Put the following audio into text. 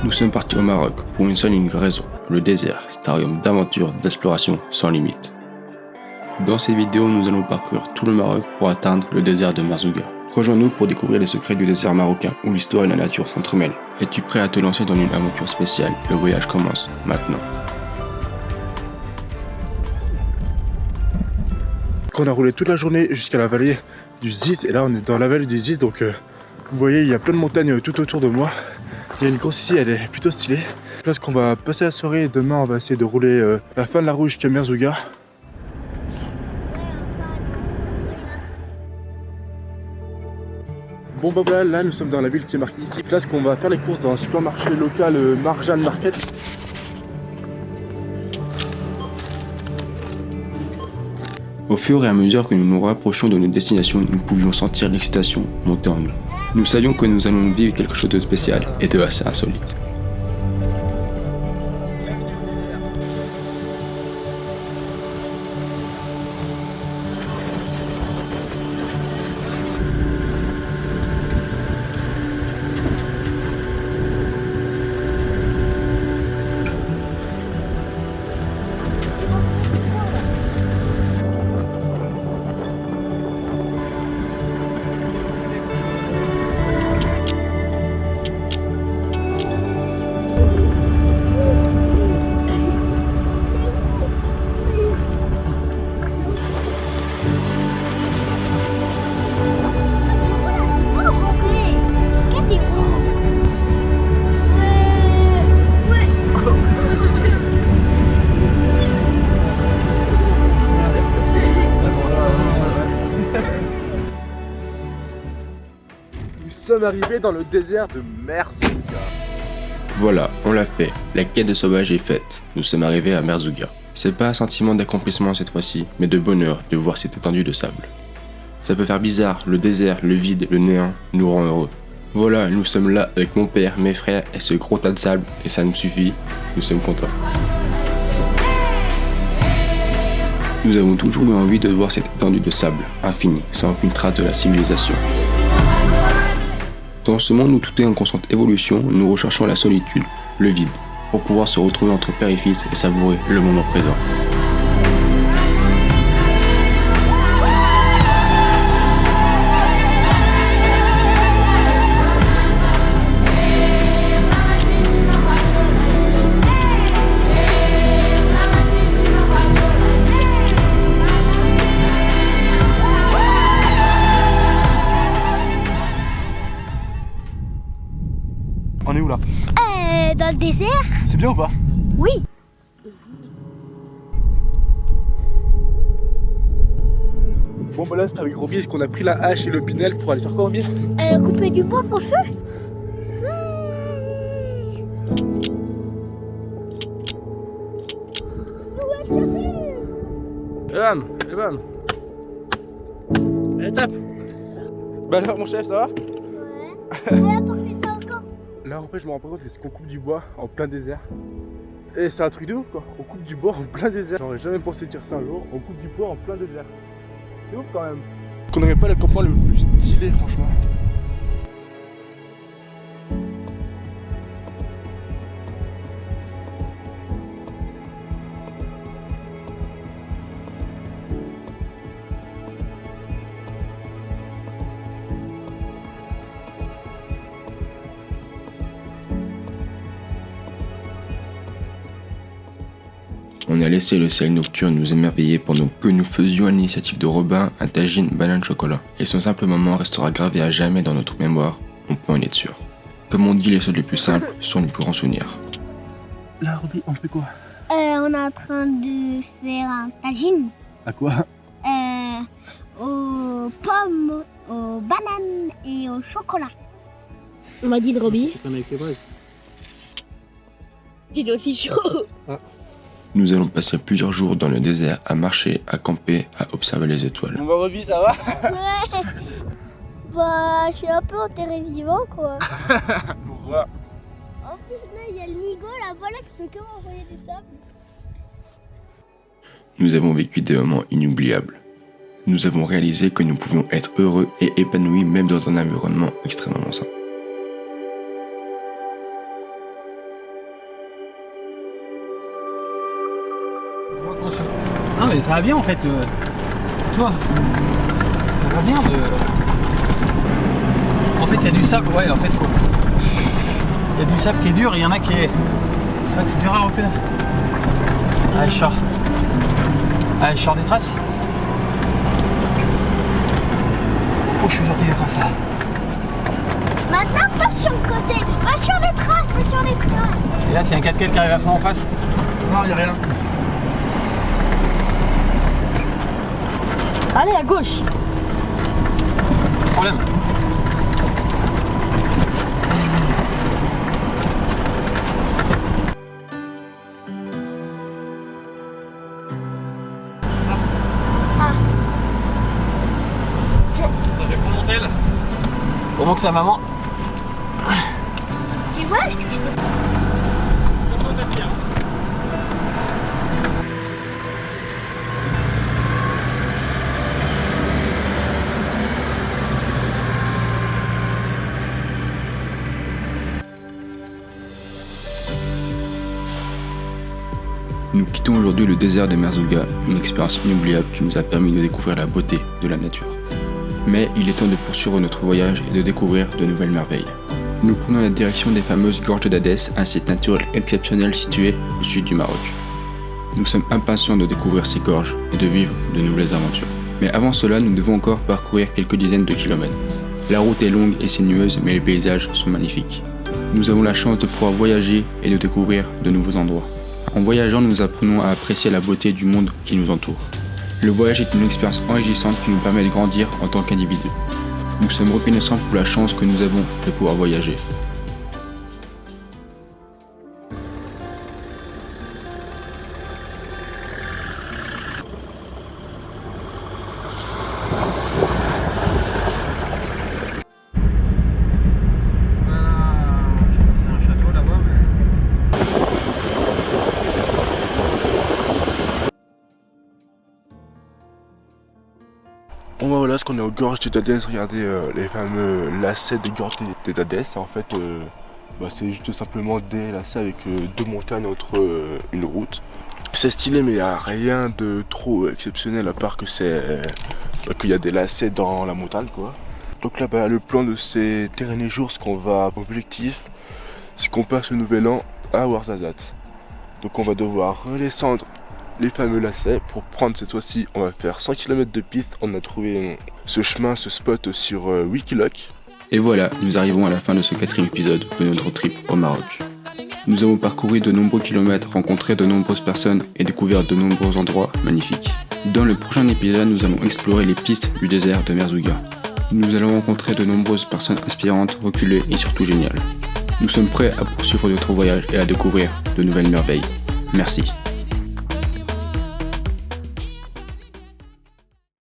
Nous sommes partis au Maroc pour une seule et unique raison, le désert, c'est un royaume d'aventure, d'exploration sans limite. Dans cette vidéo, nous allons parcourir tout le Maroc pour atteindre le désert de Merzouga. Rejoins-nous pour découvrir les secrets du désert marocain où l'histoire et la nature s'entremêlent. Es-tu prêt à te lancer dans une aventure spéciale? Le voyage commence maintenant. On a roulé toute la journée jusqu'à la vallée du Ziz et là on est dans la vallée du Ziz, donc vous voyez il y a plein de montagnes tout autour de moi. Il y a une grosse ici, elle est plutôt stylée. Là ce qu'on va passer la soirée et demain on va essayer de rouler la fin de la route jusqu'à Merzouga. Bon bah voilà, là nous sommes dans la ville qui est marquée ici. Là ce qu'on va faire les courses dans un supermarché local Marjan Market. Au fur et à mesure que nous nous rapprochions de nos destinations, nous pouvions sentir l'excitation monter en nous. Nous savions que nous allons vivre quelque chose de spécial et de assez insolite. Nous sommes arrivés dans le désert de Merzouga. Voilà, on l'a fait. La quête de sauvage est faite. Nous sommes arrivés à Merzouga. C'est pas un sentiment d'accomplissement cette fois-ci, mais de bonheur de voir cette étendue de sable. Ça peut faire bizarre, le désert, le vide, le néant nous rend heureux. Voilà, nous sommes là avec mon père, mes frères et ce gros tas de sable, et ça nous suffit, nous sommes contents. Nous avons toujours eu envie de voir cette étendue de sable, infinie, sans aucune trace de la civilisation. Dans ce monde où tout est en constante évolution, nous recherchons la solitude, le vide, pour pouvoir se retrouver entre père et fils et savourer le moment présent. On est où là? Dans le désert? C'est bien ou pas? Oui. Bon bah là c'est avec Roby qu'on a pris la hache et le pinel pour aller faire quoi Roby? Couper du bois pour le feu? Et bam. Allez tape. Bah alors mon chef ça va? Ouais. Elle a porté ça encore. Là en fait je me rends pas compte mais c'est qu'on coupe du bois en plein désert. Et c'est un truc de ouf quoi, on coupe du bois en plein désert. J'aurais jamais pensé dire ça un jour, on coupe du bois en plein désert. C'est ouf quand même. Qu'on n'aurait pas le campement le plus stylé franchement. On a laissé le ciel nocturne nous émerveiller pendant que nous faisions à l'initiative de Robin un tagine banane chocolat. Et son simple moment restera gravé à jamais dans notre mémoire, on peut en être sûr. Comme on dit, les choses les plus simples sont les plus grands souvenirs. Là Roby, on fait quoi? On est en train de faire un tagine. À quoi? Aux pommes, aux bananes et au chocolat. On m'a dit de Roby. C'est avec les braises. C'était aussi chaud. Nous allons passer plusieurs jours dans le désert à marcher, à camper, à observer les étoiles. Bon bah Roby ça va? Ouais. Bah, je suis un peu enterré vivant quoi. Pourquoi? En plus, là, il y a le nigo là-bas là, qui fait que m'envoyer du sable. Nous avons vécu des moments inoubliables. Nous avons réalisé que nous pouvions être heureux et épanouis même dans un environnement extrêmement sain. ça va bien en fait. Toi, ça va bien. En fait, il y a du sable, ouais, en fait, il y a du sable qui est dur, il y en a qui est. C'est vrai que c'est dur à reconnaître. Allez, je sors. Allez, je sors des traces. Oh, je suis sorti des traces là. Maintenant, pas sur le côté, pas sur les traces, pas sur les traces. Et là, s'il y a un 4x4 qui arrive à fond en face. Non, il n'y a rien. Allez, à gauche. Problème. Je vais prendre mon tel. Pour montrer à maman. Tu vois, je touche. Nous quittons aujourd'hui le désert de Merzouga, une expérience inoubliable qui nous a permis de découvrir la beauté de la nature. Mais il est temps de poursuivre notre voyage et de découvrir de nouvelles merveilles. Nous prenons la direction des fameuses gorges d'Hadès, un site naturel exceptionnel situé au sud du Maroc. Nous sommes impatients de découvrir ces gorges et de vivre de nouvelles aventures. Mais avant cela, nous devons encore parcourir quelques dizaines de kilomètres. La route est longue et sinueuse, mais les paysages sont magnifiques. Nous avons la chance de pouvoir voyager et de découvrir de nouveaux endroits. En voyageant, nous apprenons à apprécier la beauté du monde qui nous entoure. Le voyage est une expérience enrichissante qui nous permet de grandir en tant qu'individu. Nous sommes reconnaissants pour la chance que nous avons de pouvoir voyager. C'est un château là-bas. Bon bah voilà, parce qu'on est aux gorges d'Hadès, regardez les fameux lacets des gorges d'Hadès. En fait, c'est juste simplement des lacets avec deux montagnes entre une route. C'est stylé, mais il n'y a rien de trop exceptionnel à part que qu'il y a des lacets dans la montagne, quoi. Donc là, le plan de ces derniers jours, ce qu'on va, objectif, c'est qu'on passe le nouvel an à Ouarzazate. Donc on va devoir redescendre les fameux lacets. Pour prendre cette fois-ci, on va faire 100 km de piste. On a trouvé ce chemin, ce spot sur Wikiloc. Et voilà, nous arrivons à la fin de ce 4e épisode de notre trip au Maroc. Nous avons parcouru de nombreux kilomètres, rencontré de nombreuses personnes et découvert de nombreux endroits magnifiques. Dans le prochain épisode, nous allons explorer les pistes du désert de Merzouga. Nous allons rencontrer de nombreuses personnes inspirantes, reculées et surtout géniales. Nous sommes prêts à poursuivre notre voyage et à découvrir de nouvelles merveilles. Merci.